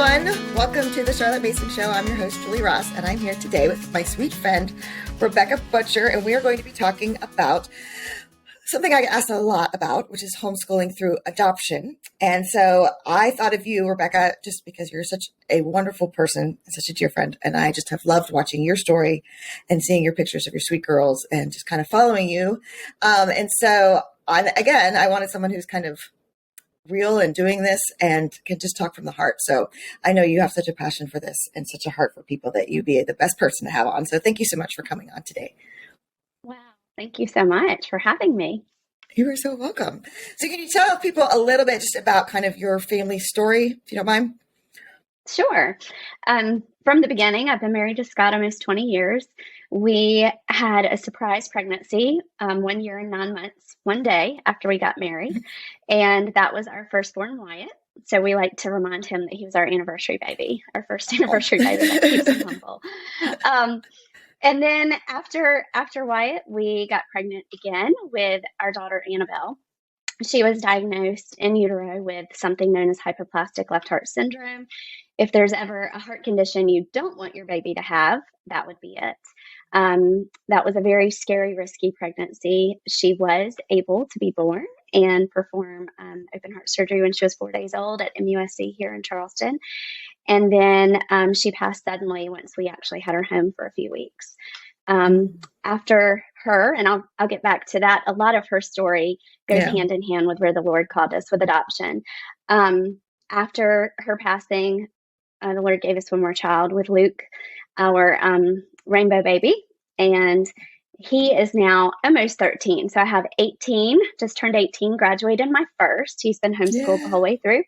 everyone. Welcome to the Charlotte Mason Show. I'm your host, Julie Ross, and I'm here today with my sweet friend, Rebecca Butcher, and we are going to be talking about something I get asked a lot about, which is homeschooling through adoption. And so I thought of you, Rebecca, just because you're such a wonderful person and such a dear friend, and I just have loved watching your story and seeing your pictures of your sweet girls and just kind of following you. And so, I wanted someone who's kind of real and doing this and can just talk from the heart. So I know you have such a passion for this and such a heart for people that you'd be the best person to have on. So thank you so much for coming on today. Wow. Thank you so much for having me. You are so welcome. So can you tell people a little bit just about kind of your family story, if you don't mind? Sure. From the beginning, I've been married to Scott almost 20 years. We had a surprise pregnancy 1 year and 9 months, one day after we got married. And that was our firstborn, Wyatt. So we like to remind him that he was our anniversary baby, our first anniversary baby. That keeps him humble. And then after Wyatt, we got pregnant again with our daughter, Annabelle. She was diagnosed in utero with something known as hypoplastic left heart syndrome. If there's ever a heart condition you don't want your baby to have, that would be it. That was a very scary, risky pregnancy. She was able to be born and perform open heart surgery when she was 4 days old at MUSC here in Charleston. And then she passed suddenly once we actually had her home for a few weeks. After her, and I'll get back to that, a lot of her story goes hand in hand with where the Lord called us with adoption. After her passing, the Lord gave us one more child with Luke, our rainbow baby, and he is now almost 13. So I have 18, just turned 18, graduated my first. He's been homeschooled the whole way through.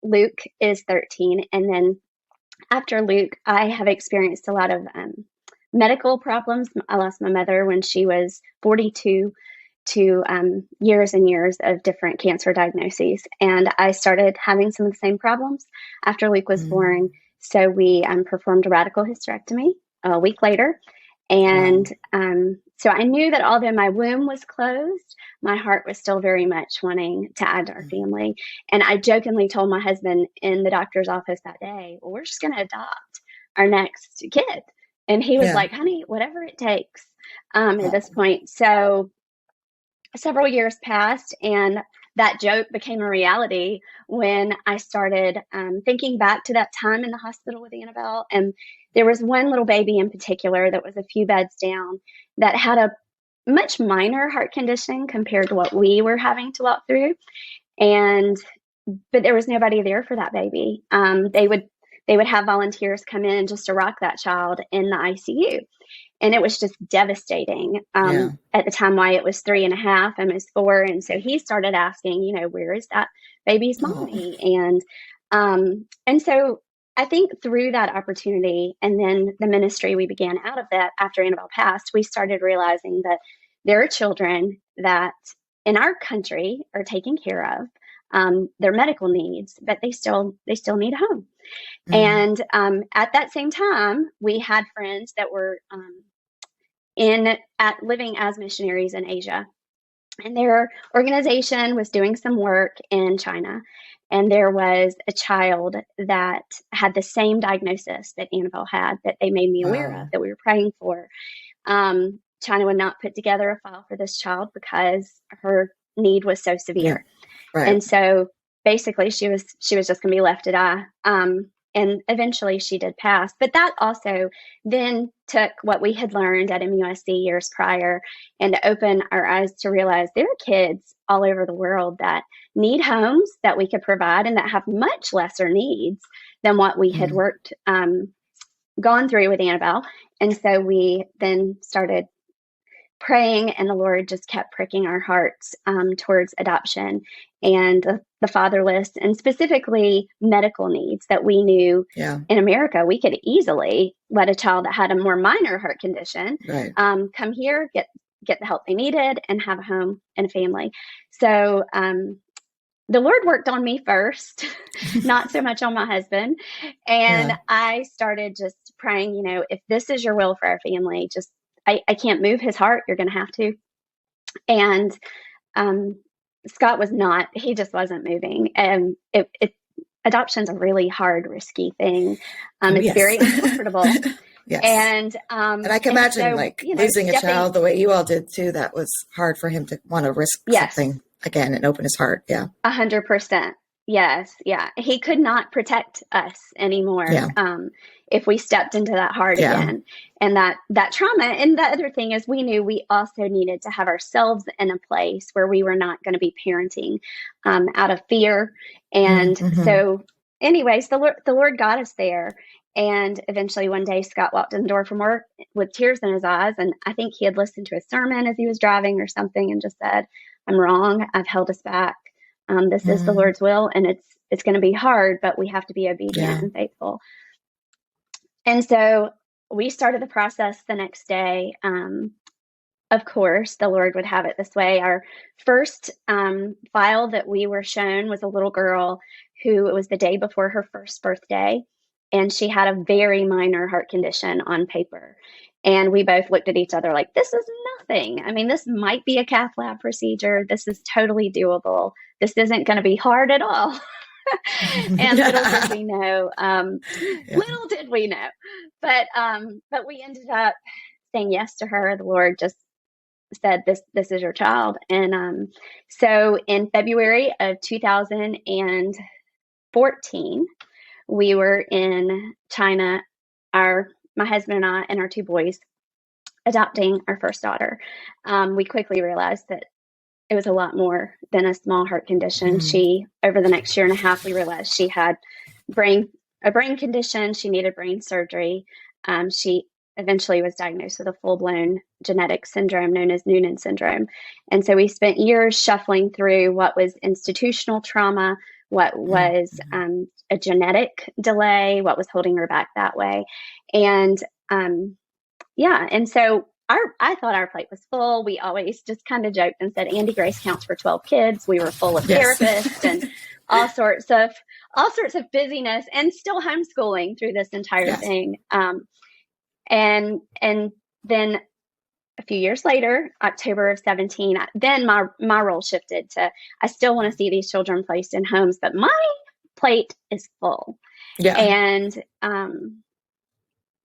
Luke is 13. And then after Luke, I have experienced a lot of medical problems. I lost my mother when she was 42 to years and years of different cancer diagnoses. And I started having some of the same problems after Luke was born. So we performed a radical hysterectomy a week later. And so I knew that although my womb was closed, my heart was still very much wanting to add to our family. And I jokingly told my husband in the doctor's office that day, well, we're just going to adopt our next kid. And he was like, honey, whatever it takes at this point. So several years passed, and that joke became a reality when I started thinking back to that time in the hospital with Annabelle. And there was one little baby in particular that was a few beds down that had a much minor heart condition compared to what we were having to walk through. But there was nobody there for that baby. They would have volunteers come in just to rock that child in the ICU. And it was just devastating. At the time, Wyatt was 3.5, almost 4. And so he started asking, where is that baby's mommy? And so I think through that opportunity and then the ministry we began out of that after Annabelle passed, we started realizing that there are children that in our country are taken care of, their medical needs, but they still need a home. And at that same time, we had friends that were living as missionaries in Asia, and their organization was doing some work in China. And there was a child that had the same diagnosis that Annabelle had that they made me aware of, that we were praying for. China would not put together a file for this child because her need was so severe. Right. And so basically she was just going to be left to die. And eventually she did pass. But that also then took what we had learned at MUSC years prior and to open our eyes to realize there are kids all over the world that need homes that we could provide and that have much lesser needs than what we had gone through with Annabelle. And so we then started praying, and the Lord just kept pricking our hearts towards adoption and the fatherless, and specifically medical needs that we knew in America we could easily let a child that had a more minor heart condition come here, get the help they needed, and have a home and a family. So the Lord worked on me first, not so much on my husband. And I started just praying, if this is your will for our family, just I can't move his heart. You're going to have to. And Scott was not, he just wasn't moving. And adoption's a really hard, risky thing. Oh, It's yes. very uncomfortable. Yes. And I can imagine losing a child the way you all did too. That was hard for him to want to risk something again and open his heart. Yeah. 100%. Yes. Yeah. He could not protect us anymore. Yeah. If we stepped into that heart again, and that trauma. And the other thing is, we knew we also needed to have ourselves in a place where we were not going to be parenting out of fear. And so anyways, the Lord got us there. And eventually one day Scott walked in the door from work with tears in his eyes. And I think he had listened to a sermon as he was driving or something and just said, "I'm wrong. I've held us back. This is the Lord's will, and it's going to be hard, but we have to be obedient and faithful." And so we started the process the next day. Of course, the Lord would have it this way. Our first file that we were shown was a little girl who, it was the day before her first birthday, and she had a very minor heart condition on paper. And we both looked at each other like, this is nothing. I mean, this might be a cath lab procedure. This is totally doable. This isn't going to be hard at all. And little did we know, but we ended up saying yes to her. The Lord just said, this is your child. And so in February of 2014, we were in China, my husband and I and our two boys, adopting our first daughter. We quickly realized that it was a lot more than a small heart condition. She, over the next year and a half, we realized she had a brain condition. She needed brain surgery. She eventually was diagnosed with a full-blown genetic syndrome known as Noonan syndrome. And so we spent years shuffling through what was institutional trauma, what was a genetic delay, what was holding her back that way. And and so I thought our plate was full. We always just kind of joked and said, Andy Grace counts for 12 kids. We were full of therapists and all sorts of busyness, and still homeschooling through this entire thing. And then a few years later, October of 17, then my role shifted to, I still want to see these children placed in homes, but my plate is full. Yeah. And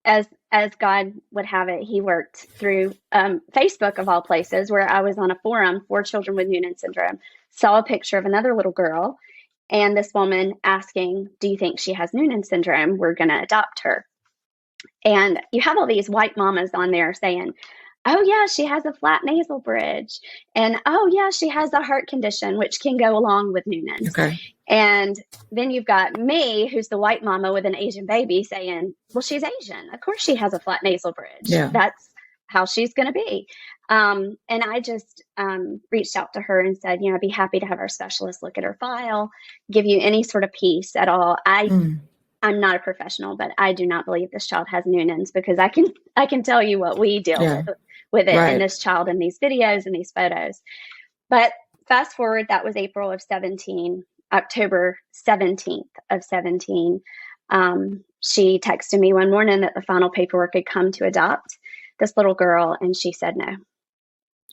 as God would have it, he worked through Facebook, of all places, where I was on a forum for children with Noonan syndrome, saw a picture of another little girl, and this woman asking, "Do you think she has Noonan syndrome? We're going to adopt her." And you have all these white mamas on there saying, "Oh yeah, she has a flat nasal bridge," and "Oh yeah, she has a heart condition," which can go along with Noonan's. Okay. And then you've got me, who's the white mama with an Asian baby, saying, "Well, she's Asian. Of course she has a flat nasal bridge. Yeah. That's how she's going to be." And I just reached out to her and said, I'd be happy to have our specialist look at her file, give you any sort of piece at all. I'm not a professional, but I do not believe this child has Noonan's, because I can tell you what we deal with it in this child in these videos and these photos. But fast forward, that was April of 17. October 17th of 17, she texted me one morning that the final paperwork had come to adopt this little girl, and she said no.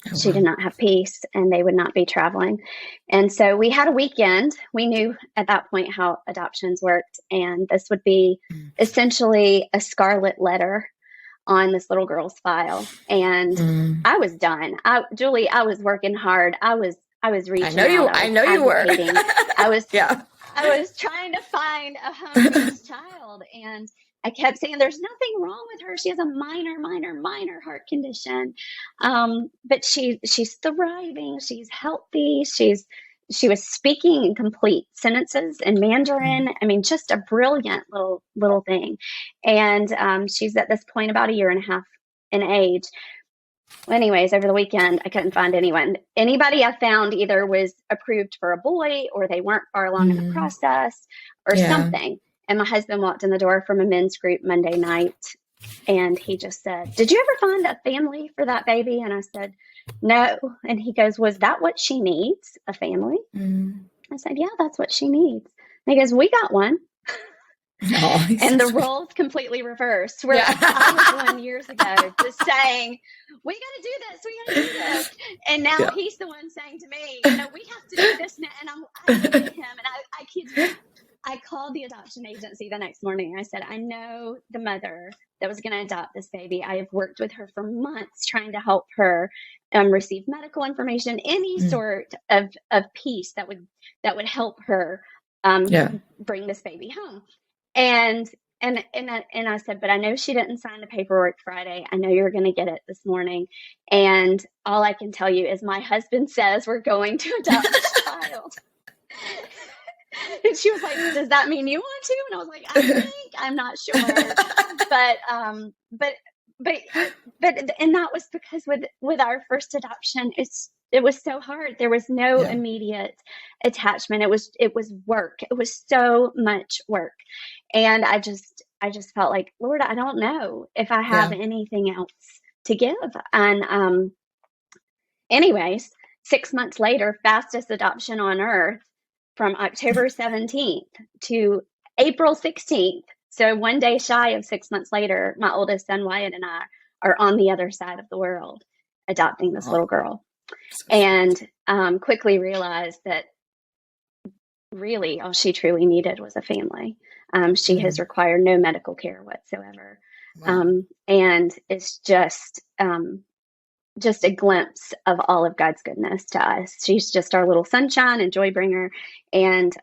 Oh, she did not have peace, and they would not be traveling. And so we had a weekend. We knew at that point how adoptions worked, and this would be essentially a scarlet letter on this little girl's file. And I was done. Julie, I was working hard. I was reaching out. I know you were. I was trying to find a home for this child, and I kept saying, "There's nothing wrong with her. She has a minor heart condition, but she's thriving. She's healthy. She was speaking in complete sentences in Mandarin. I mean, just a brilliant little thing." And she's at this point about a year and a half in age. Anyways, over the weekend, I couldn't find anyone. Anybody I found either was approved for a boy, or they weren't far along in the process, or something. And my husband walked in the door from a men's group Monday night, and he just said, "Did you ever find a family for that baby?" And I said, "No." And he goes, "Was that what she needs, a family?" I said, "Yeah, that's what she needs." And he goes, "We got one." Oh, and the roles completely reversed, where I was one years ago just saying, "We got to do this, we got to do this," and now he's the one saying to me, "We have to do this now." And I'm looking at him, and I kid you, I called the adoption agency the next morning. I said, I know the mother that was going to adopt this baby. I have worked with her for months trying to help her receive medical information, any sort of piece that would help her Yeah. bring this baby home. And I said, but I know she didn't sign the paperwork Friday. I know you're going to get it this morning. And all I can tell you is my husband says we're going to adopt this child. And she was like, does that mean you want to? And I was like, I'm not sure. But and that was because with our first adoption, it was so hard. There was no immediate attachment. It was work. It was so much work. And I just felt like, Lord, I don't know if I have anything else to give. And anyways, 6 months later, fastest adoption on earth, from October 17th to April 16th. So one day shy of 6 months later, my oldest son, Wyatt, and I are on the other side of the world adopting this little girl. And quickly realized that really all she truly needed was a family. She has required no medical care whatsoever. Wow. And it's just a glimpse of all of God's goodness to us. She's just our little sunshine and joy bringer, and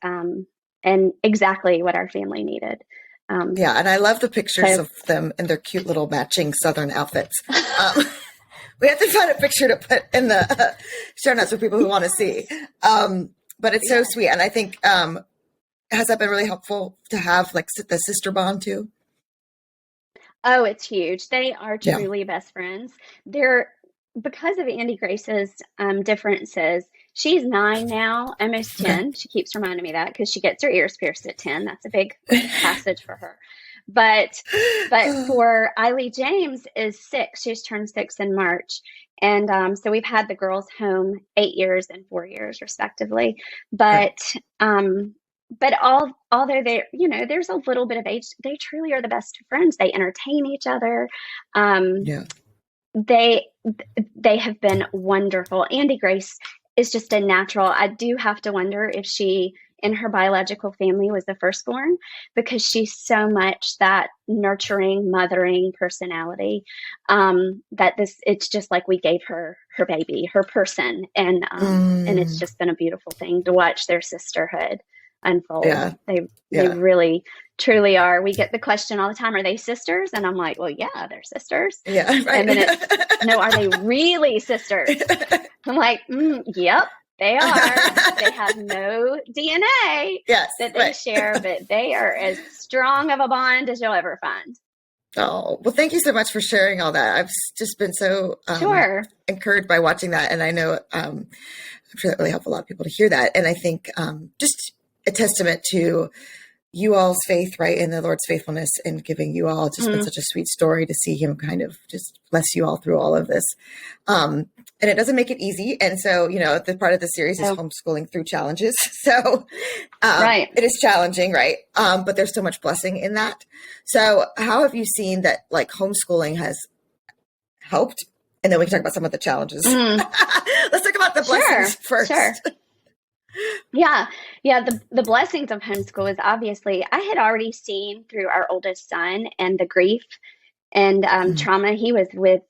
exactly what our family needed. And I love the pictures of them in their cute little matching Southern outfits. We have to find a picture to put in the show notes for people who want to see. But it's so sweet. And I think, has that been really helpful to have like the sister bond too? Oh, it's huge. They are truly best friends. Because of Andy Grace's differences, she's 9 now, almost 10. She keeps reminding me that because she gets her ears pierced at 10. That's a big passage for her. But for Eiley James is 6. She's turned 6 in March. And so we've had the girls home 8 years and 4 years respectively. But although they, there's a little bit of age, they truly are the best of friends. They entertain each other. They have been wonderful. Andy Grace is just a natural. I do have to wonder if she, in her biological family, was the firstborn, because she's so much that nurturing, mothering personality, that it's just like we gave her baby, her person. And it's just been a beautiful thing to watch their sisterhood unfold. They really truly are. We get the question all the time, are they sisters? And I'm like, well, yeah, they're sisters. Yeah, right. And then it's, no, are they really sisters? I'm like, yep, they are. They have no DNA that they share, but they are as strong of a bond as you'll ever find. Oh, well, thank you so much for sharing all that. I've just been so encouraged by watching that. And I know I'm sure that really helped a lot of people to hear that. And I think just a testament to you all's faith, right? And the Lord's faithfulness in giving you all. It's just been such a sweet story to see him kind of just bless you all through all of this. And it doesn't make it easy. And so, the part of the series is homeschooling through challenges. So it is challenging, right? But there's so much blessing in that. So how have you seen that like homeschooling has helped? And then we can talk about some of the challenges. Let's talk about the blessings first. Sure. Yeah. The blessings of homeschool is obviously, I had already seen through our oldest son and the grief and trauma. He was with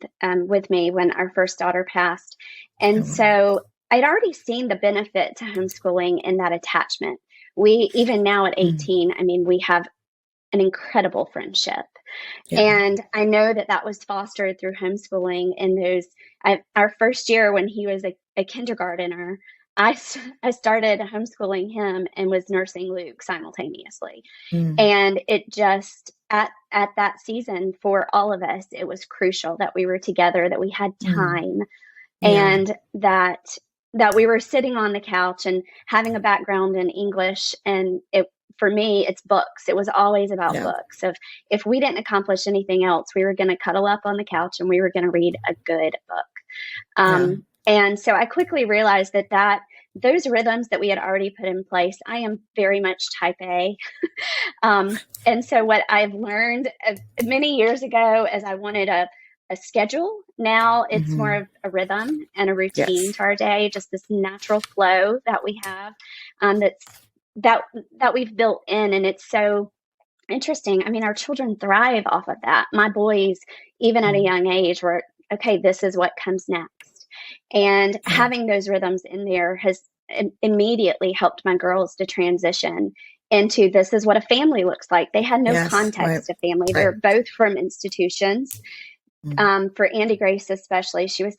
me when our first daughter passed. And so I'd already seen the benefit to homeschooling in that attachment. We, even now at 18, we have an incredible friendship. And I know that was fostered through homeschooling in those, our first year when he was a kindergartner, I started homeschooling him and was nursing Luke simultaneously. And it just, at that season for all of us, it was crucial that we were together, that we had time, and that we were sitting on the couch and having a background in English. And for me, it's books. It was always about books. If we didn't accomplish anything else, we were going to cuddle up on the couch and we were going to read a good book. And so I quickly realized that those rhythms that we had already put in place, I am very much type A. And so what I've learned many years ago is I wanted a schedule. Now it's more of a rhythm and a routine to our day, just this natural flow that we have, that's that that we've built in, and it's so interesting. I mean, our children thrive off of that. My boys, even at a Mm. young age, were okay, this is what comes next. And Yeah. having those rhythms in there has immediately helped my girls to transition into this is what a family looks like. They had no Yes. Right. context of family. Right. They're both from institutions. Mm. For Andy Grace, especially, she was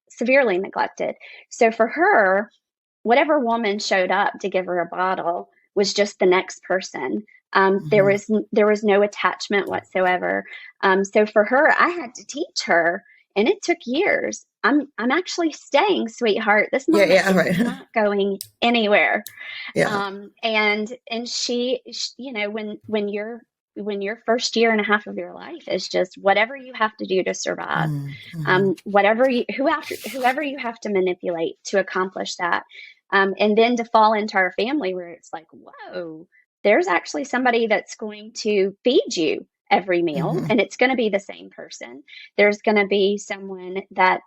severely neglected. So for her, whatever woman showed up to give her a bottle was just the next person. Mhm. There was no attachment whatsoever. So for her, I had to teach her, and it took years. I'm actually staying, sweetheart. This Yeah. mama Yeah. is Right. not going anywhere. Yeah. And you know, when your first year and a half of your life is just whatever you have to do to survive, Mm-hmm. whoever you have to manipulate to accomplish that, and then to fall into our family where it's like, whoa, there's actually somebody that's going to feed you every meal, Mm-hmm. and it's going to be the same person. There's going to be someone that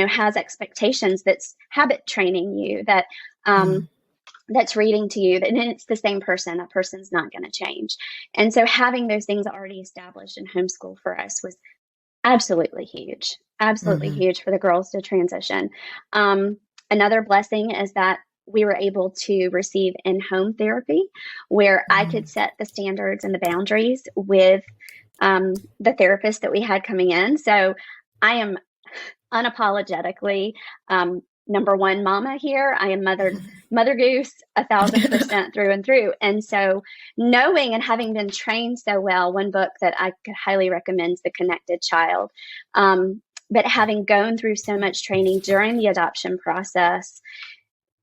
has expectations, that's habit training you, Mm. that's reading to you, and then it's the same person. That person's not going to change. And so having those things already established in homeschool for us was absolutely Mm-hmm. huge for the girls to transition. Another blessing is that we were able to receive in-home therapy where I could Mm. set the standards and the boundaries with the therapist that we had coming in. So I am unapologetically number one mama here. I am mother goose 1,000% through and through. And so knowing and having been trained so well, one book that I could highly recommend is The Connected Child. But having gone through so much training during the adoption process,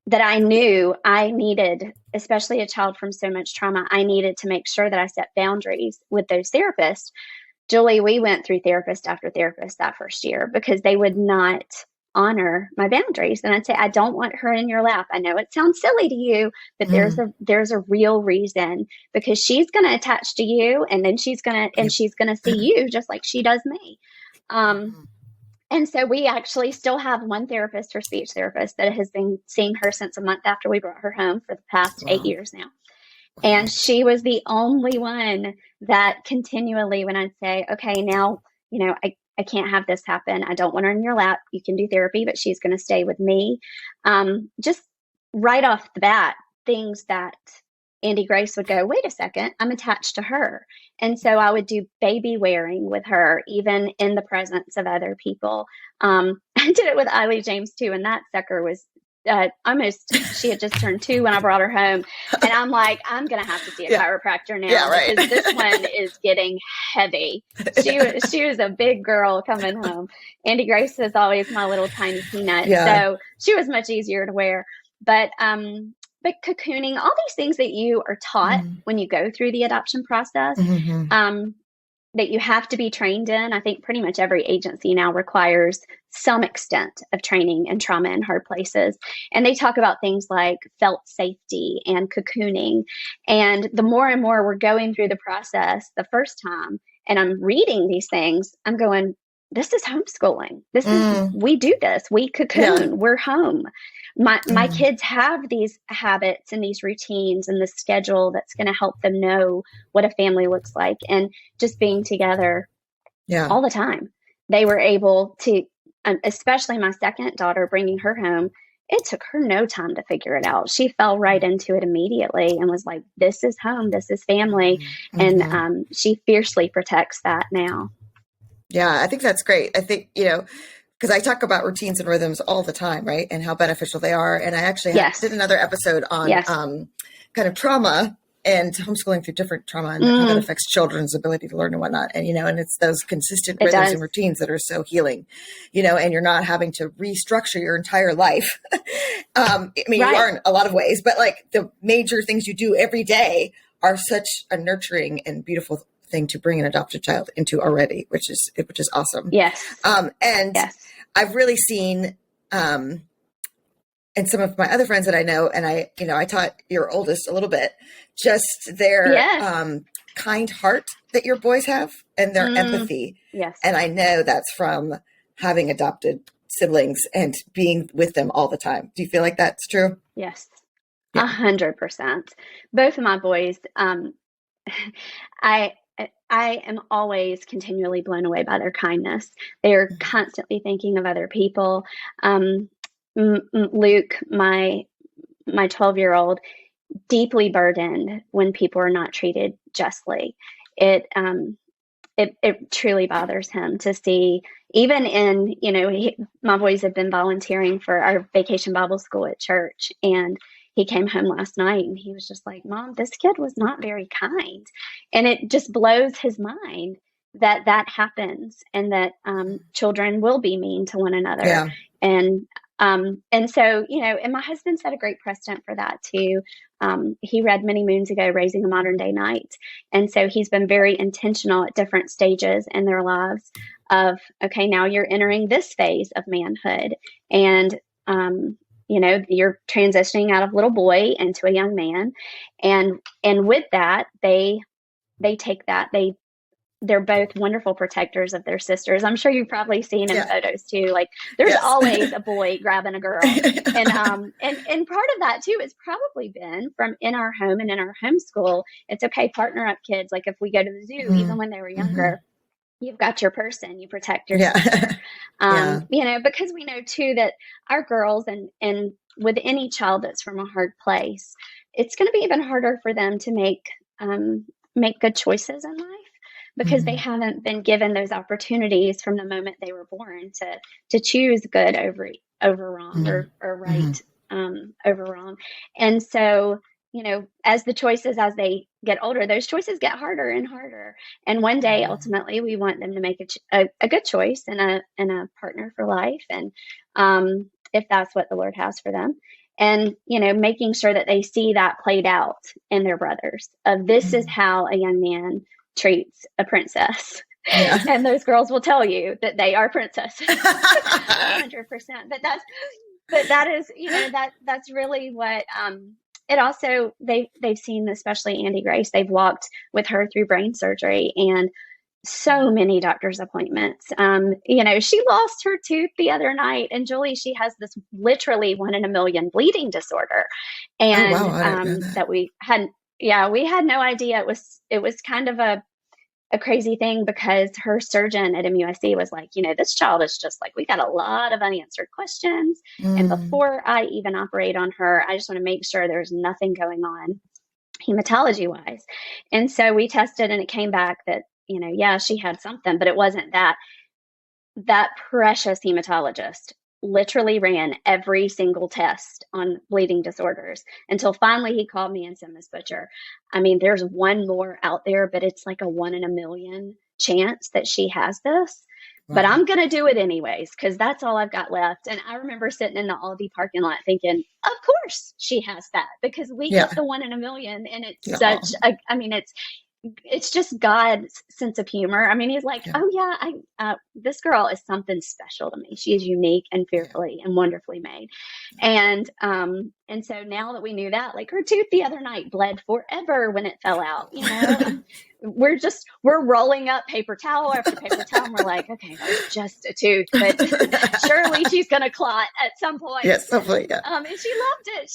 that I knew I needed, especially a child from so much trauma, I needed to make sure that I set boundaries with those therapists. Julie, we went through therapist after therapist that first year because they would not honor my boundaries. And I'd say, I don't want her in your lap. I know it sounds silly to you, but Mm. there's a real reason, because she's going to attach to you, and then Yep. she's going to see you just like she does me. Um, and so we actually still have one therapist, her speech therapist, that has been seeing her since a month after we brought her home for the past eight Wow. years now. Wow. And she was the only one that continually, when I'd say, okay, now, I can't have this happen. I don't want her in your lap. You can do therapy, but she's going to stay with me. Just right off the bat, things that Andy Grace would go, wait a second, I'm attached to her. And so I would do baby wearing with her, even in the presence of other people. I did it with Eiley James too, and that sucker was she had just turned 2 when I brought her home. And I'm like, I'm going to have to see a Yeah. chiropractor Yeah. now Right. because this one is getting heavy. She was a big girl coming home. Andy Grace is always my little tiny peanut. Yeah. So she was much easier to wear. But cocooning, all these things that you are taught Mm. when you go through the adoption process, Mm-hmm. that you have to be trained in. I think pretty much every agency now requires some extent of training in trauma in hard places. And they talk about things like felt safety and cocooning. And the more and more we're going through the process the first time, and I'm reading these things, I'm going, this is homeschooling. Mm. We do this. We Yeah. cocoon. We're home. My Mm. kids have these habits and these routines and the schedule that's going to help them know what a family looks like. And just being together Yeah. all the time, they were able to, especially my second daughter, bringing her home, it took her no time to figure it out. She fell right into it immediately and was like, this is home, this is family. And Mm-hmm. she fiercely protects that now. Yeah. I think that's great. I think, because I talk about routines and rhythms all the time, right? And how beneficial they are. And I actually Yes. did another episode on Yes. kind of trauma and homeschooling through different trauma and how that affects children's ability to learn and whatnot. And, and it's those consistent It rhythms does. and routines that are so healing, and you're not having to restructure your entire life. I mean, Right. you are in a lot of ways, but like the major things you do every day are such a nurturing and beautiful thing to bring an adopted child into already, which is awesome. Yes. And Yes. I've really seen, and some of my other friends that I know, and I taught your oldest a little bit, just their Yes. kind heart that your boys have and their empathy. Yes. And I know that's from having adopted siblings and being with them all the time. Do you feel like that's true? Yes. Yeah. 100%. Both of my boys, I I am always continually blown away by their kindness. They are Mhm. constantly thinking of other people. Um, Luke, my 12-year-old, deeply burdened when people are not treated justly. It it truly bothers him to see, even in, my boys have been volunteering for our vacation Bible school at church, and he came home last night and he was just like, Mom, this kid was not very kind. And it just blows his mind that that happens, and that children will be mean to one another. Yeah. And so, and my husband set a great precedent for that too. He read many moons ago, Raising a Modern Day Knight. And so he's been very intentional at different stages in their lives of, okay, now you're entering this phase of manhood. And, you're transitioning out of little boy into a young man. And with that, they take that, they're both wonderful protectors of their sisters. I'm sure you've probably seen in Yeah. photos too. Like, there's Yes. always a boy grabbing a girl, and part of that too has probably been from in our home and in our homeschool. It's okay, partner up, kids. Like, if we go to the zoo, even when they were Mm-hmm. younger, you've got your person, you protect your Yeah. sister. Yeah. Because we know too that our girls, and with any child that's from a hard place, it's going to be even harder for them to make good choices in life, because they Mm-hmm. haven't been given those opportunities from the moment they were born to choose good over wrong, Mm-hmm. or Mm-hmm. right over wrong. And so, as as they get older, those choices get harder and harder. And one day, ultimately, we want them to make a good choice, and a partner for life. And if that's what the Lord has for them. And, making sure that they see that played out in their brothers, of this is Mm-hmm. how a young man treats a princess. Yeah. And those girls will tell you that they are princesses. 100%. But that is, that's really what, it also, they've seen, especially Andy Grace, they've walked with her through brain surgery and so many doctor's appointments. She lost her tooth the other night, and Julie, she has this literally 1 in a million bleeding disorder. Oh, wow. And I didn't know that. that we had no idea. It was kind of a crazy thing, because her surgeon at MUSC was like, this child is just like, we got a lot of unanswered questions. And Mm. before I even operate on her, I just want to make sure there's nothing going on hematology wise. And so we tested, and it came back that, yeah, she had something, but it wasn't that. That precious hematologist literally ran every single test on bleeding disorders until finally he called me and said, Miss Butcher, I mean, there's one more out there, but it's like a 1 in a million chance that she has this. But Wow. I'm going to do it anyways, because that's all I've got left. And I remember sitting in the Aldi parking lot thinking, of course she has that, because we get Yeah. the 1 in a million. And it's Yeah. it's just God's sense of humor. I mean, he's like, Yeah. oh yeah, this girl is something special to me. She is unique and Yeah. fearfully and wonderfully made. And so now that we knew that, like, her tooth the other night bled forever when it fell out, we're rolling up paper towel after paper towel, and we're like, okay, that was just a tooth, but surely she's going to clot at some point. Yes, hopefully. Yeah. And she loved it.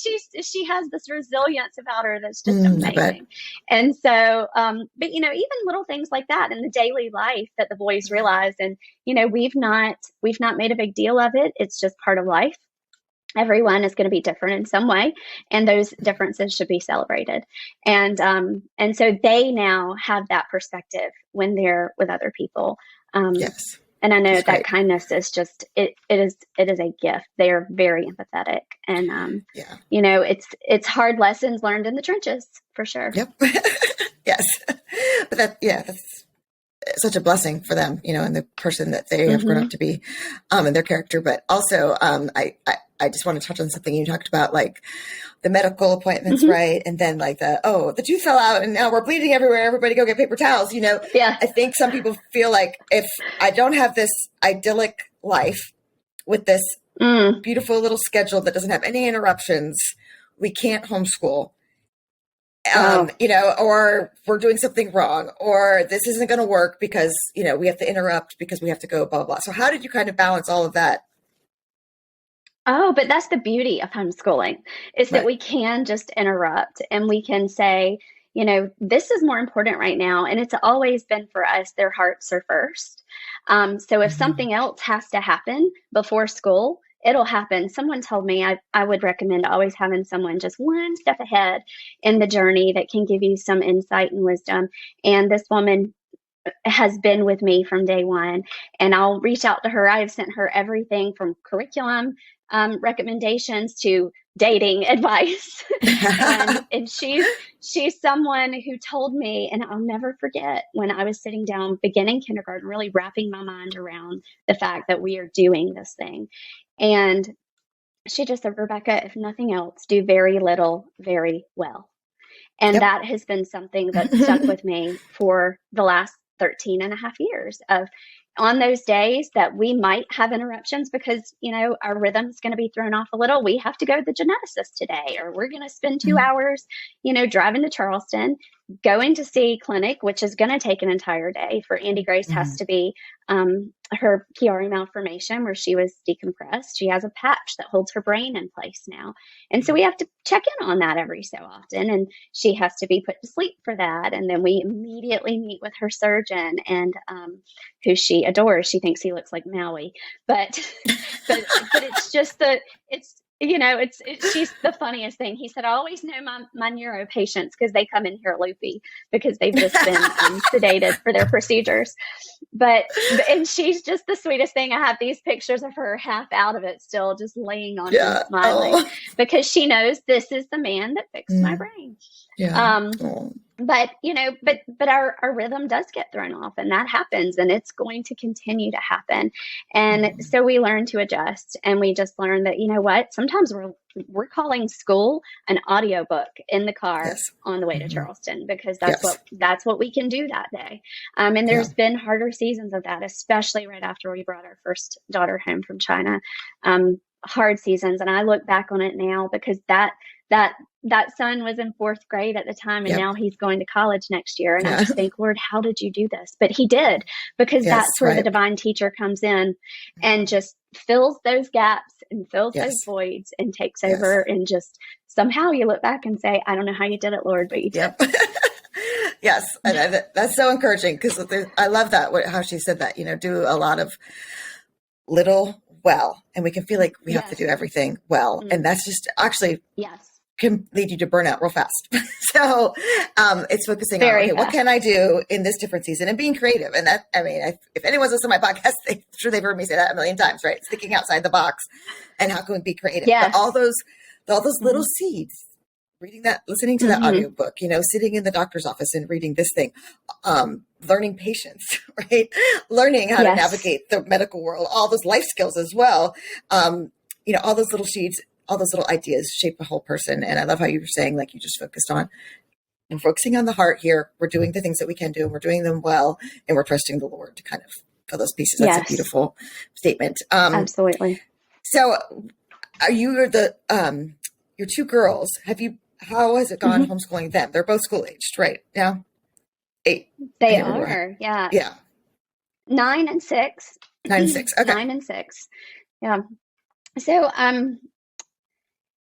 She has this resilience about her that's just I bet. amazing. And so, but even little things like that in the daily life that the boys realize, and we've not made a big deal of it. It's just part of life. Everyone is going to be different in some way, and those differences should be celebrated. And so they now have that perspective when they're with other people. Yes. And I know That's that great. kindness is just it is a gift. They are very empathetic, and Yeah. it's hard lessons learned in the trenches for sure. Yep. Yes. But that's such a blessing for them, and the person that they have grown up to be, and their character. But also, I just want to touch on something you talked about, like the medical appointments, right? And then like the tooth fell out and now we're bleeding everywhere. Everybody go get paper towels. Yeah. I think some people feel like if I don't have this idyllic life with this beautiful little schedule that doesn't have any interruptions, we can't homeschool. Or we're doing something wrong, or this isn't going to work because, we have to interrupt because we have to go blah, blah, blah. So how did you kind of balance all of that? Oh, but that's the beauty of homeschooling is that Right. we can just interrupt and we can say, this is more important right now. And it's always been for us, their hearts are first. So if Mhm. something else has to happen before school, it'll happen. Someone told me I would recommend always having someone just one step ahead in the journey that can give you some insight and wisdom. And this woman has been with me from day one. And I'll reach out to her. I've sent her everything from curriculum recommendations to dating advice. and she's someone who told me, and I'll never forget when I was sitting down beginning kindergarten, really wrapping my mind around the fact that we are doing this thing. And she just said, Rebecca, if nothing else, do very little, very well. And Yep. that has been something that stuck with me for the last 13 and a half years of on those days that we might have interruptions because, our rhythm's going to be thrown off a little. We have to go to the geneticist today, or we're going to spend 2 hours, driving to Charleston, going to see clinic, which is going to take an entire day. For Andy Grace has Mhm. to be her PRE malformation where she was decompressed. She has a patch that holds her brain in place now. And so we have to check in on that every so often. And she has to be put to sleep for that. And then we immediately meet with her surgeon and who she adores. She thinks he looks like Maui, but but it's just she's the funniest thing. He said, I always know my neuro patients because they come in here loopy because they've just been sedated for their procedures. And she's just the sweetest thing. I have these pictures of her half out of it still, just laying on him Yeah. smiling Oh. because she knows this is the man that fixed my Mm. brain. Yeah. Um, Oh. but our rhythm does get thrown off and that happens and it's going to continue to happen. And Mhm. so we learn to adjust and we just learn that, what, sometimes we're calling school an audiobook in the car Yes. on the way to Mhm. Charleston because Yes. that's what we can do that day. And Yeah. there's been harder seasons of that, especially right after we brought our first daughter home from China. Hard seasons. And I look back on it now because that that son was in fourth grade at the time and Yep. now he's going to college next year. And I Yeah. just think, Lord, how did you do this? But he did, because Yes. that's where the Right. divine teacher comes in and Mhm. just fills those gaps and fills Yes. those voids and takes Yes. over. And just somehow you look back and say, I don't know how you did it, Lord, but you did. Yep. Yes. And that's so encouraging because I love that, how she said that, do a lot of little well, and we can feel like we have to Yes. do everything well. And that's just actually Yes. can lead you to burnout real fast. So it's focusing on, Very okay, what fast. can I do in this different season and being creative. And that, I mean, if anyone's listened to my podcast, I'm sure they've heard me say that a million times, right? Thinking outside the box and how can we be creative? But Yes. all those little Mm-hmm. seeds, reading that, listening to that Mm-hmm. audiobook, sitting in the doctor's office and reading this thing, learning patience, right? Learning how to Yes. navigate the medical world, all those life skills as well. All those little seeds, all those little ideas shape a whole person. And I love how you were saying, like, you just focused on, we're focusing on the heart here. We're doing the things that we can do and we're doing them well. And we're trusting the Lord to kind of fill those pieces. That's a Yes. beautiful statement. Absolutely. So are you your two girls, how has it gone Mm-hmm. homeschooling them? They're both school aged, right? Now, 8. They are. Yeah. Yeah. 9 and 6. 9 and 6. Okay. 9 and 6. Yeah. So,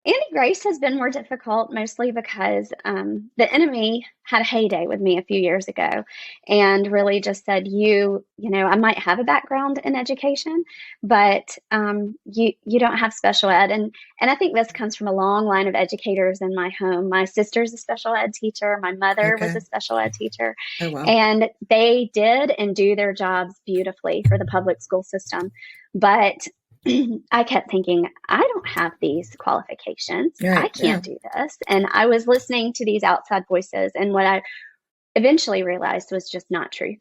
Andy Grace has been more difficult, mostly because the enemy had a heyday with me a few years ago, and really just said, I might have a background in education, but you don't have special ed, and I think this comes from a long line of educators in my home. My sister's a special ed teacher. My mother was Okay. a special ed teacher, Oh, wow. and they did and do their jobs beautifully for the public school system, but I kept thinking, I don't have these qualifications. Right. I can't do this. And I was listening to these outside voices. And what I eventually realized was just not truth.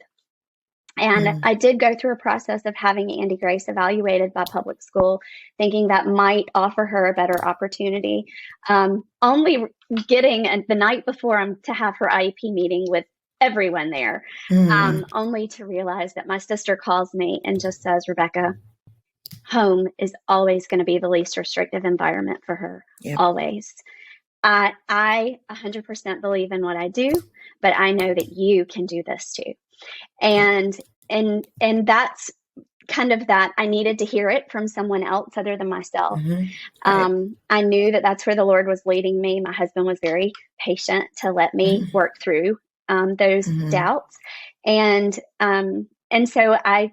And I did go through a process of having Andy Grace evaluated by public school, thinking that might offer her a better opportunity. Only getting the night before to have her IEP meeting with everyone there, only to realize that my sister calls me and just says, Rebecca, home is always going to be the least restrictive environment for her. Yep. Always. I 100% believe in what I do, but I know that you can do this too. And that's kind of that I needed to hear it from someone else other than myself. Right. I knew that that's where the Lord was leading me. My husband was very patient to let me work through those doubts. And so I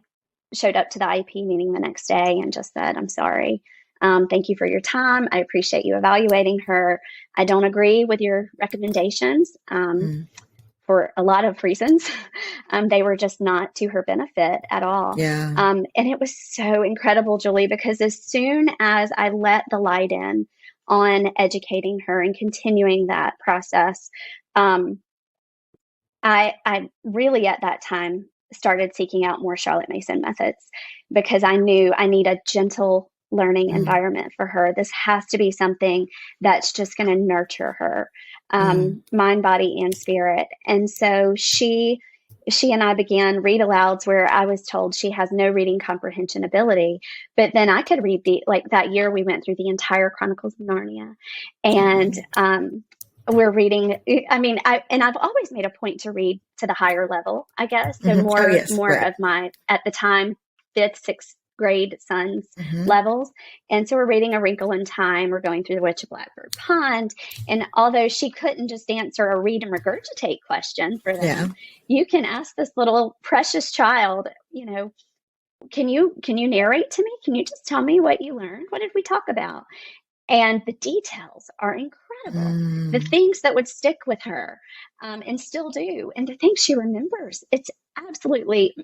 showed up to the IEP meeting the next day and just said, I'm sorry. Thank you for your time. I appreciate you evaluating her. I don't agree with your recommendations for a lot of reasons. They were just not to her benefit at all. Yeah. And it was so incredible, Julie, because as soon as I let the light in on educating her and continuing that process, I really at that time started seeking out more Charlotte Mason methods because I knew I need a gentle learning environment for her. This has to be something that's just going to nurture her, mind, body, and spirit. And so she and I began read alouds where I was told she has no reading comprehension ability, but then I could read that year we went through the entire Chronicles of Narnia, and we're reading. I mean, I've always made a point to read to the higher level, I guess. So more Right. of my, at the time, 5th, 6th grade sons levels. And so we're reading A Wrinkle in Time. We're going through The Witch of Blackbird Pond. And although she couldn't just answer a read and regurgitate question for them, you can ask this little precious child, can you narrate to me? Can you just tell me what you learned? What did we talk about? And the details are incredible. The things that would stick with her and still do, and the things she remembers. It's absolutely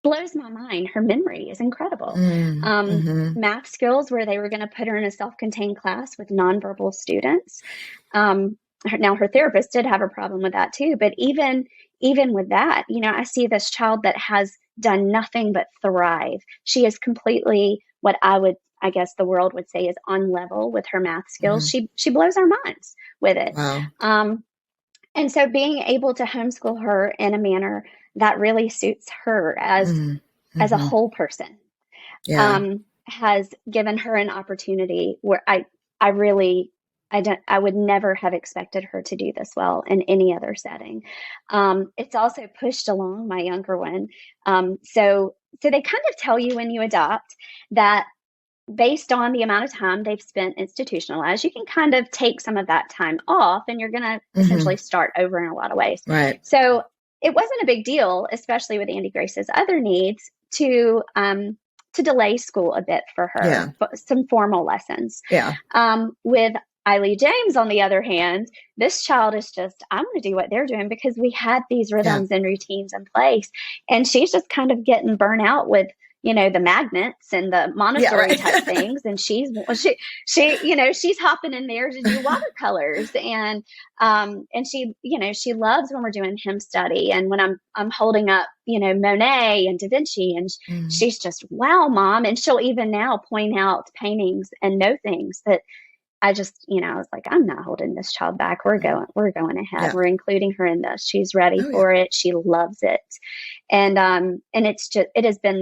blows my mind. Her memory is incredible. Math skills, where they were going to put her in a self-contained class with nonverbal students. Now, her therapist did have a problem with that too. But even with that, I see this child that has done nothing but thrive. She is completely what I guess the world would say is on level with her math skills. She blows our minds with it. Wow. And so being able to homeschool her in a manner that really suits her as a whole person has given her an opportunity where I would never have expected her to do this well in any other setting. It's also pushed along my younger one. So they kind of tell you when you adopt that based on the amount of time they've spent institutionalized, you can kind of take some of that time off and you're going to essentially start over in a lot of ways. Right. So it wasn't a big deal, especially with Andy Grace's other needs, to delay school a bit for her, some formal lessons. With Eiley James, on the other hand, this child is just, I'm going to do what they're doing because we had these rhythms and routines in place. And she's just kind of getting burnt out with, the magnets and the Montessori type things. And she's hopping in there to do watercolors. And she loves when we're doing hymn study and when I'm holding up, Monet and Da Vinci, and she's just, wow, Mom. And she'll even now point out paintings and know things that I just, I was like, I'm not holding this child back. We're going ahead. We're including her in this. She's ready for it. She loves it. And it has been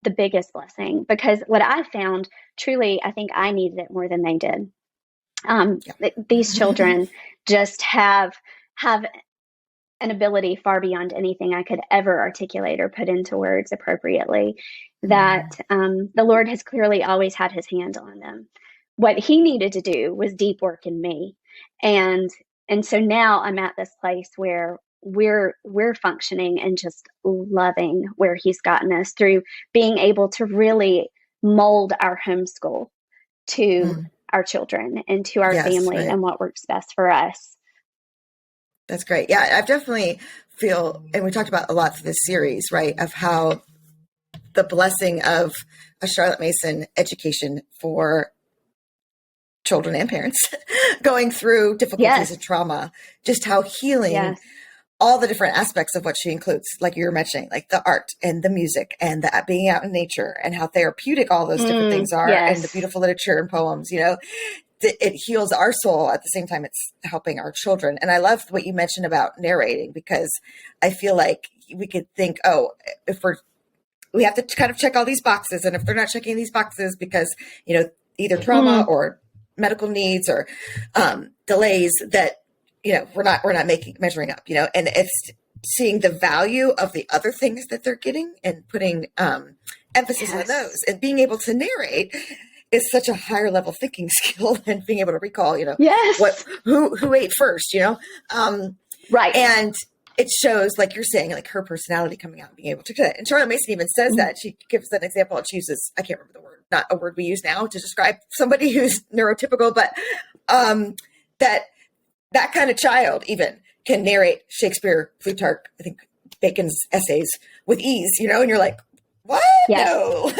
the biggest blessing, because what I found, truly, I think I needed it more than they did. These children just have an ability far beyond anything I could ever articulate or put into words appropriately, that the Lord has clearly always had his hand on them. What he needed to do was deep work in me. And so now I'm at this place where we're functioning and just loving where he's gotten us through being able to really mold our homeschool to our children and to our family and what works best for us. That's great. Yeah, I've definitely feel, and we talked about a lot through this series, right, of how the blessing of a Charlotte Mason education for children and parents going through difficulties and trauma, just how healing all the different aspects of what she includes, like you were mentioning, like the art and the music and the being out in nature, and how therapeutic all those different things are, and the beautiful literature and poems, it heals our soul at the same time it's helping our children. And I love what you mentioned about narrating, because I feel like we could think, we have to kind of check all these boxes. And if they're not checking these boxes because, either trauma or medical needs or delays, that, we're not measuring up, and seeing the value of the other things that they're getting and putting emphasis on those, and being able to narrate is such a higher level thinking skill than being able to recall, who ate first, Right. And it shows, like you're saying, like her personality coming out and being able to do it. And Charlotte Mason even says that. She gives an example. And she uses, I can't remember the word, not a word we use now to describe somebody who's neurotypical, but that kind of child even can narrate Shakespeare, Plutarch, I think Bacon's essays with ease, and you're like, what? Yes. No.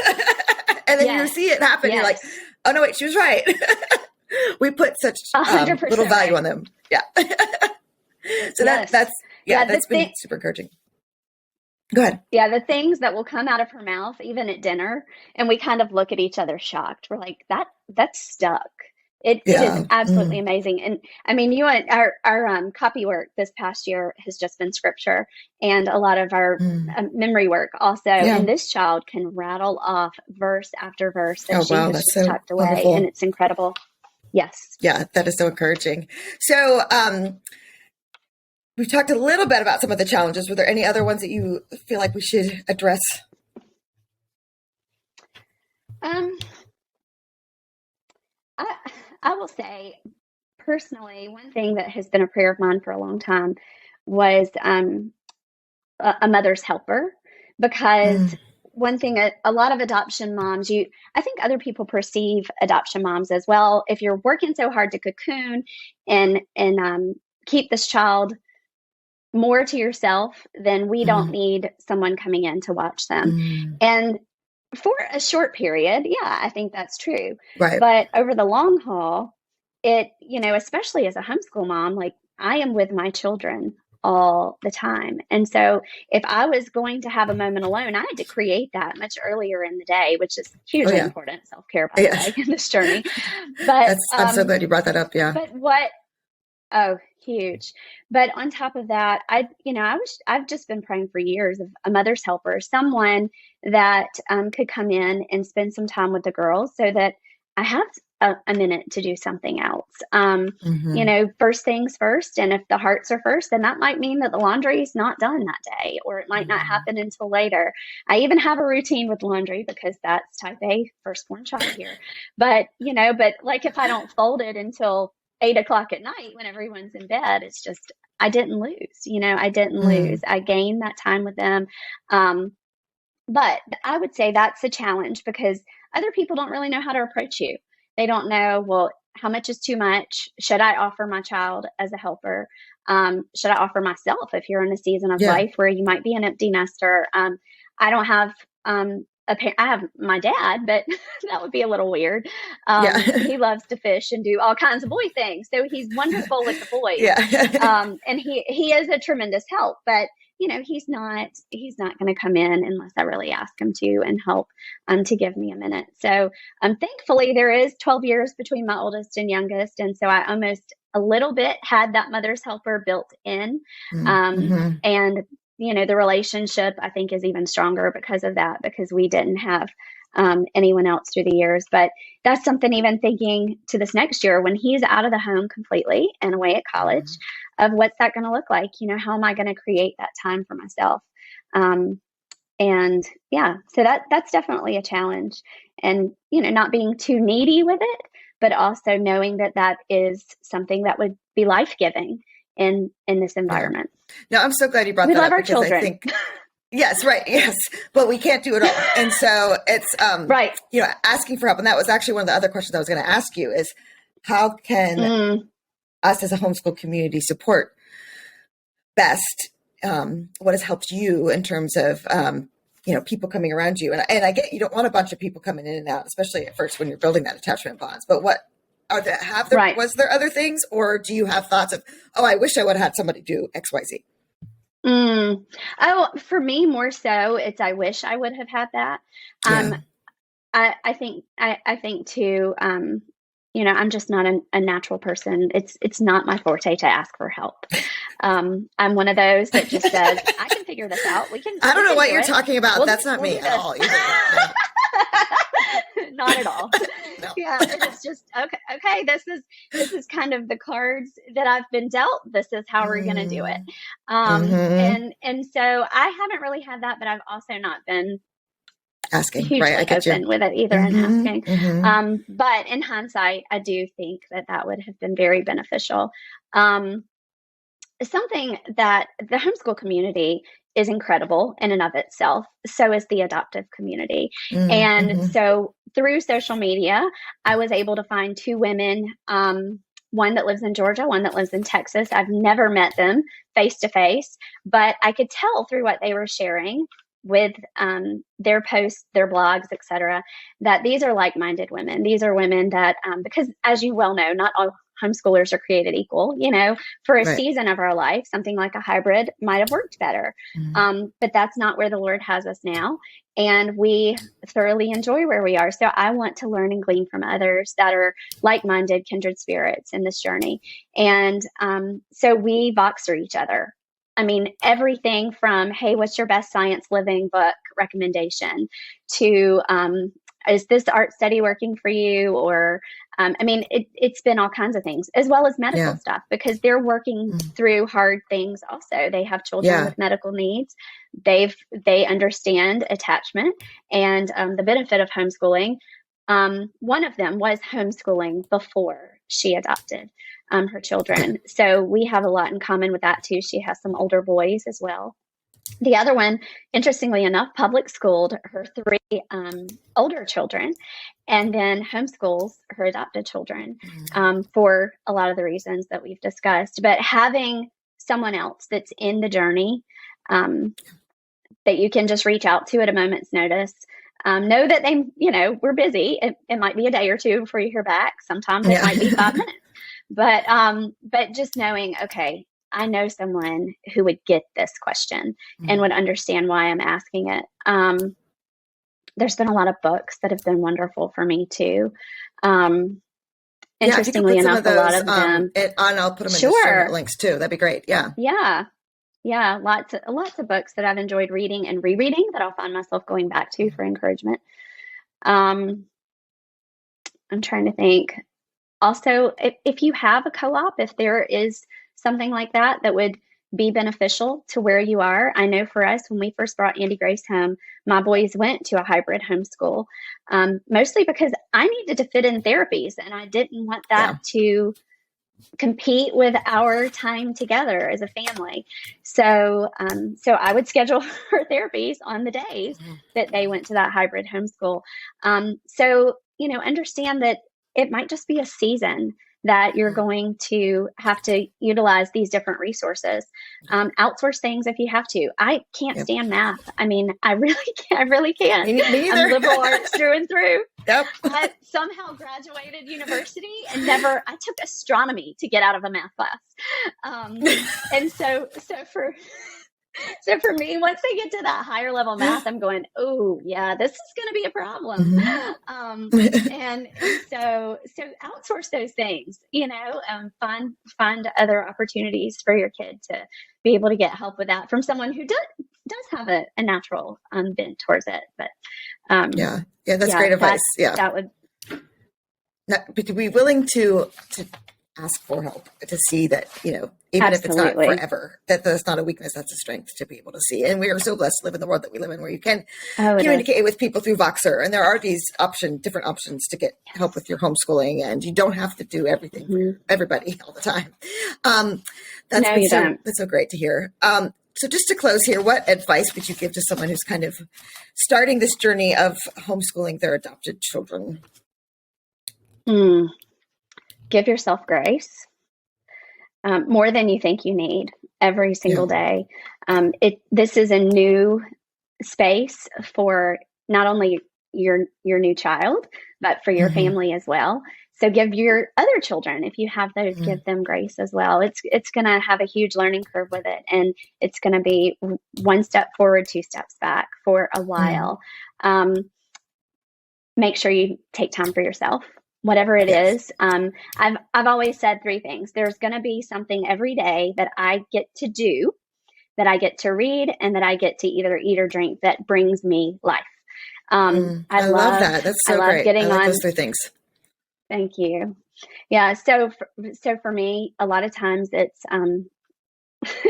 And then you see it happen. You're like, oh no, wait, she was right. We put such little value on them. Yeah. So that's been super encouraging. Go ahead. Yeah, the things that will come out of her mouth, even at dinner, and we kind of look at each other shocked. We're like, that's stuck. It is absolutely amazing. And I mean, our copy work this past year has just been scripture, and a lot of our memory work also. Yeah. And this child can rattle off verse after verse that she has just tucked away. Wonderful. And it's incredible. Yes. Yeah, that is so encouraging. So, we've talked a little bit about some of the challenges. Were there any other ones that you feel like we should address? I will say, personally, one thing that has been a prayer of mine for a long time was a mother's helper, because one thing, a lot of adoption moms, I think other people perceive adoption moms as, well, if you're working so hard to cocoon and keep this child more to yourself, then we don't need someone coming in to watch them. And for a short period, I think that's true. Right. But over the long haul, especially as a homeschool mom, like, I am with my children all the time. And so if I was going to have a moment alone, I had to create that much earlier in the day, which is hugely important self-care, by the way, in this journey. But I'm so glad you brought that up. Yeah. But huge. But on top of that, I've just been praying for years of a mother's helper, someone that could come in and spend some time with the girls so that I have a minute to do something else. First things first. And if the hearts are first, then that might mean that the laundry is not done that day, or it might not happen until later. I even have a routine with laundry because that's type A, firstborn child here. But like, if I don't fold it until 8:00 at night when everyone's in bed, it's just, I didn't lose, lose. I gained that time with them. But I would say that's a challenge because other people don't really know how to approach you. They don't know, well, how much is too much? Should I offer my child as a helper? Should I offer myself if you're in a season of life where you might be an empty nester? I don't have I have my dad, but that would be a little weird. He loves to fish and do all kinds of boy things. So he's wonderful with the boys. And he is a tremendous help, but he's not going to come in unless I really ask him to and help to give me a minute. So thankfully there is 12 years between my oldest and youngest. And so I almost a little bit had that mother's helper built in. And the relationship, I think, is even stronger because of that, because we didn't have anyone else through the years. But that's something, even thinking to this next year when he's out of the home completely and away at college, of what's that going to look like? How am I going to create that time for myself? So that's definitely a challenge. And, not being too needy with it, but also knowing that is something that would be life-giving in this environment. No, I'm so glad you brought that up. We love our children. I think, yes, right. Yes. But we can't do it all. And so it's, right. Asking for help. And that was actually one of the other questions I was going to ask you is, how can us as a homeschool community support best what has helped you in terms of, people coming around you? And I get, you don't want a bunch of people coming in and out, especially at first when you're building that attachment bonds. But was there other things, or do you have thoughts of, I wish I would have had somebody do X, Y, Z? For me, more so, it's, I wish I would have had that. I think too, I'm just not a natural person. It's not my forte to ask for help. I'm one of those that just says, I can figure this out. I don't know what you're talking about. That's not me at all either. Not at all. No. Yeah, and it's just okay, this is kind of the cards that I've been dealt. This is how we're going to do it. Mm-hmm. And so I haven't really had that, but I've also not been Asking, right? I hugely get you. open with it either and asking. Mm-hmm. Mm-hmm. But in hindsight, I do think that that would have been very beneficial. Um, Something that the homeschool community is incredible in and of itself. So is the adoptive community. And Mm-hmm. so through social media, I was able to find two women, one that lives in Georgia, one that lives in Texas. I've never met them face to face, but I could tell through what they were sharing with their posts, their blogs, etc., that these are like-minded women. These are women that, because as you well know, not all homeschoolers are created equal. For a Right. season of our life, something like a hybrid might have worked better. Mm-hmm. But that's not where the Lord has us now. And we thoroughly enjoy where we are. So I want to learn and glean from others that are like-minded, kindred spirits in this journey. And so we Voxer each other. I mean, everything from, hey, what's your best science living book recommendation to, is this art study working for you? Or, I mean, it's been all kinds of things, as well as medical Yeah. stuff, because they're working Mm-hmm. through hard things also. They have children Yeah. with medical needs. They understand attachment and the benefit of homeschooling. One of them was homeschooling before she adopted her Okay. children. So we have a lot in common with that too. She has some older boys as well. The other one, interestingly enough, public schooled her three older children and then homeschools her adopted children for a lot of the reasons that we've discussed. But having someone else that's in the journey that you can just reach out to at a moment's notice. Know that we're busy. It might be a day or two before you hear back. Sometimes it might be 5 minutes. But just knowing, okay, I know someone who would get this question and would understand why I'm asking it. There's been a lot of books that have been wonderful for me too. Yeah, if you could Interestingly put some enough, of a lot those of them. and I'll put them in the show note Sure. links too. That'd be great. Yeah. Yeah, lots of books that I've enjoyed reading and rereading that I'll find myself going back to for encouragement. I'm trying to think. Also, if you have a co-op, if there is something like that that would be beneficial to where you are. I know for us, when we first brought Andy Grace home, my boys went to a hybrid homeschool, mostly because I needed to fit in therapies and I didn't want that to compete with our time together as a family. So I would schedule her therapies on the days that they went to that hybrid homeschool. So, understand that it might just be a season that you're going to have to utilize these different resources. Outsource things if you have to. I can't stand math. I mean, I really can't. Me either. I'm liberal arts through and through. Yep. I somehow graduated university and I took astronomy to get out of a math class. And so for me, once they get to that higher level math, I'm going, oh yeah, this is going to be a problem. And so outsource those things, find other opportunities for your kid to be able to get help with that from someone who does have a natural bent towards it. But that's great advice. That would be willing to ask for help, to see that, even Absolutely. if it's not forever, that that's not a weakness, that's a strength to be able to see. And we are so blessed to live in the world that we live in, where you can communicate with people through Voxer. And there are these different options to get help with your homeschooling, and you don't have to do everything for everybody all the time. That's so great to hear. So just to close here, what advice would you give to someone who's kind of starting this journey of homeschooling their adopted children? Give yourself grace, more than you think you need every single day. This is a new space for not only your new child, but for your family as well. So give your other children, if you have those, give them grace as well. It's going to have a huge learning curve with it, and it's going to be one step forward, two steps back for a while. Make sure you take time for yourself. Whatever it is. I've always said three things. There's going to be something every day that I get to do, that I get to read, and that I get to either eat or drink that brings me life. I love that. That's so great. Getting I like on those three things. Thank you. Yeah. So for me, a lot of times it's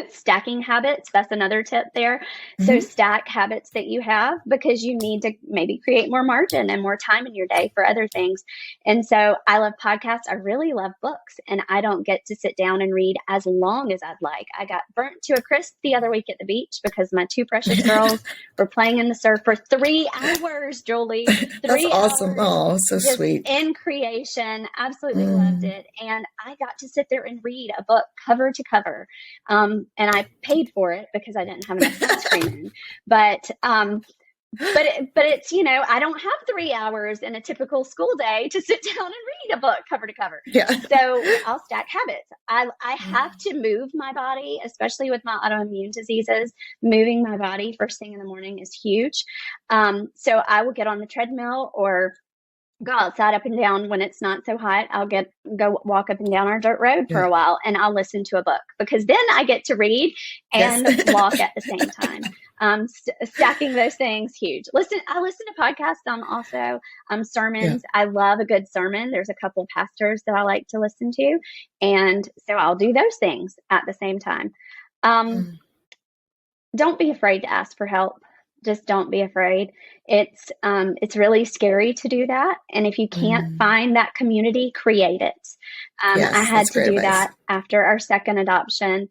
stacking habits. That's another tip there. So Hmm. stack habits that you have because you need to maybe create more margin and more time in your day for other things. And so I love podcasts. I really love books, and I don't get to sit down and read as long as I'd like. I got burnt to a crisp the other week at the beach because my two precious girls were playing in the surf for 3 hours, Julie. That's Three awesome. hours Oh, so just sweet. in creation. Absolutely loved Mm. it. And I got to sit there and read a book cover to cover. And I paid for it because I didn't have enough sunscreen in. But but it's, I don't have 3 hours in a typical school day to sit down and read a book cover to cover. Yeah. So I'll stack habits. I have to move my body, especially with my autoimmune diseases. Moving my body first thing in the morning is huge. So I will get on the treadmill or go outside up and down when it's not so hot. I'll go walk up and down our dirt road for Yeah. a while, and I'll listen to a book because then I get to read Yes. and walk at the same time. Stacking those things huge. I listen to podcasts also, Yeah. sermons. I love a good sermon. There's a couple of pastors that I like to listen to, and so I'll do those things at the same time. Um, Mm. don't be afraid to ask for help. Just don't be afraid. It's really scary to do that, and if you can't Mm. find that community, create it. I Yes, had that's to great do advice. that after our second adoption.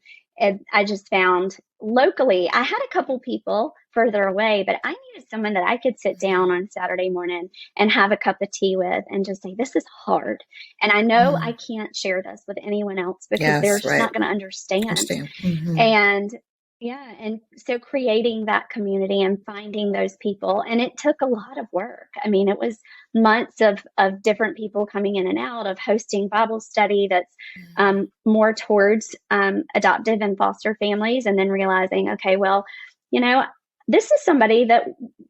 I just found locally, I had a couple people further away, but I needed someone that I could sit down on Saturday morning and have a cup of tea with and just say, this is hard. And I know I Mm. can't share this with anyone else because they're Yes, just right. not going to understand. Understand. Hmm. And yeah, and so creating that community and finding those people, and it took a lot of work. I mean, it was months of different people coming in and out, of hosting Bible study that's more towards adoptive and foster families, and then realizing, okay, well, you know, this is somebody that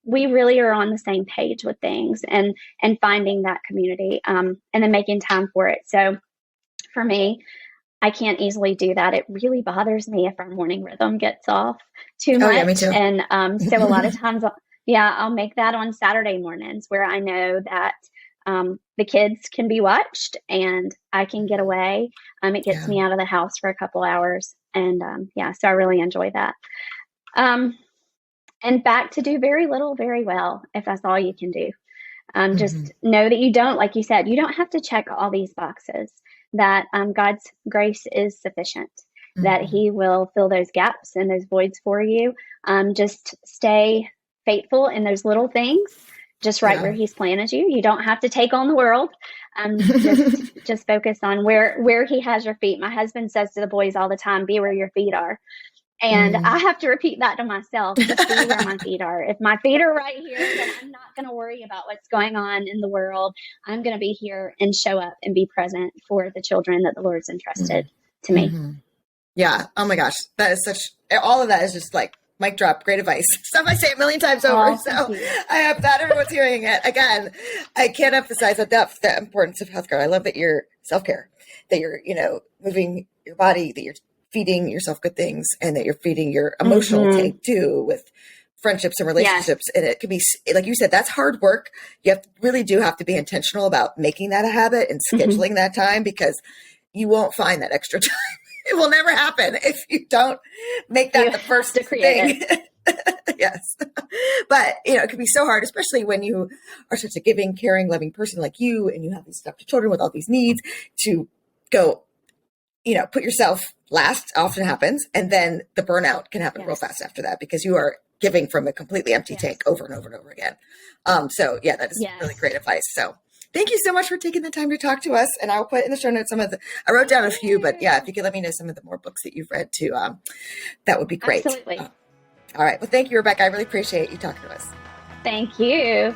we really are on the same page with things, and finding that community, and then making time for it. So for me, I can't easily do that. It really bothers me if our morning rhythm gets off too Oh, yeah, me much. too. And so a lot of times, I'll make that on Saturday mornings where I know that the kids can be watched and I can get away. It gets Yeah. me out of the house for a couple hours. And so I really enjoy that. Um, and back to do very little, very well, if that's all you can do. Hmm. Just know that you don't, like you said, you don't have to check all these boxes, that God's grace is sufficient, that Hmm. He will fill those gaps and those voids for you. Just stay faithful in those little things, just right Yeah. where He's planted you. You don't have to take on the world. Just focus on where He has your feet. My husband says to the boys all the time, be where your feet are. And Mm. I have to repeat that to myself. Just be where my feet are. If my feet are right here, then I'm not going to worry about what's going on in the world. I'm going to be here and show up and be present for the children that the Lord's entrusted to me. Mm-hmm. Yeah. Oh my gosh. That is all of that is just like mic drop, great advice. Stuff I say a million times over. Oh, So thank you. I am glad everyone's hearing it. Again, I can't emphasize enough the importance of healthcare. I love that you're self-care, that you're, moving your body, that you're feeding yourself good things, and that you're feeding your emotional Mm-hmm. tank too with friendships and Yes. relationships. And it can be, like you said, that's hard work. Really do have to be intentional about making that a habit and Mm-hmm. scheduling that time, because you won't find that extra time. It will never happen if you don't make You that the have first to create thing. it. Yes. But, it can be so hard, especially when you are such a giving, caring, loving person like you, and you have these adopted children with all these needs, to go, put yourself last often happens. And then the burnout can happen real Yes. fast after that, because you are giving from a completely empty Yes. tank over and over and over again. So yeah, that is really Yes. great advice. So thank you so much for taking the time to talk to us. And I'll put in the show notes I wrote down a few, but yeah, if you could let me know some of the more books that you've read too, that would be great. Absolutely. All right. Well, thank you, Rebecca. I really appreciate you talking to us. Thank you.